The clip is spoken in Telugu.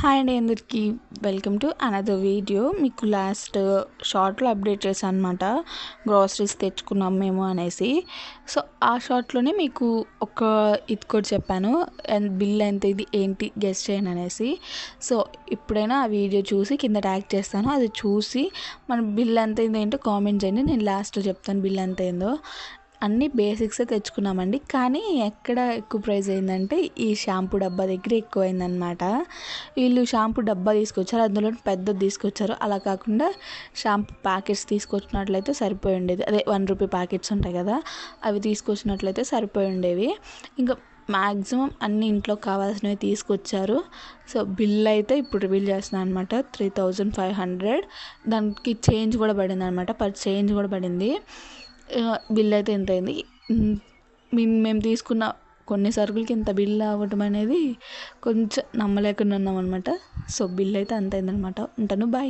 హాయ్ అండి అందరికీ వెల్కమ్ టు అనదర్ వీడియో. మీకు లాస్ట్ షార్ట్లో అప్డేట్ చేశాను అనమాట, గ్రాసరీస్ తెచ్చుకున్నాం మేము అనేసి. సో ఆ షార్ట్లోనే మీకు ఒక ఇది కూడా చెప్పాను, అండ్ బిల్ ఎంత ఇది ఏంటి గెస్ చేయండి అనేసి. సో ఇప్పుడైనా ఆ వీడియో చూసి కింద ట్యాగ్ చేస్తాను, అది చూసి మన బిల్ ఎంత అయిందో ఏంటో కామెంట్ చేయండి. నేను లాస్ట్లో చెప్తాను బిల్ ఎంత అయిందో. అన్నీ బేసిక్సే తెచ్చుకున్నామండి, కానీ ఎక్కడ ఎక్కువ ప్రైస్ అయిందంటే ఈ షాంపూ డబ్బా దగ్గర ఎక్కువైందనమాట. వీళ్ళు షాంపూ డబ్బా తీసుకొచ్చారు, అందులో పెద్దది తీసుకొచ్చారు. అలా కాకుండా షాంపూ ప్యాకెట్స్ తీసుకొచ్చినట్లయితే సరిపోయి ఉండేది. అదే ₹1 ప్యాకెట్స్ ఉంటాయి కదా, అవి తీసుకొచ్చినట్లయితే సరిపోయి ఉండేవి. ఇంకా మ్యాక్సిమం అన్ని ఇంట్లో కావాల్సినవి తీసుకొచ్చారు. సో బిల్ అయితే ఇప్పుడు రివీల్ చేస్తున్నాను అనమాట, 3500. దానికి చేంజ్ కూడా పడింది అనమాట, చేంజ్ కూడా పడింది. బిల్ అయితే ఎంత అయింది. మేము తీసుకున్న కొన్ని సరుకులకి ఇంత బిల్ అవ్వటం అనేది కొంచెం నమ్మలేకుండా ఉన్నాం అనమాట. సో బిల్ అయితే అంత అయిందనమాట. ఉంటాను, బాయ్.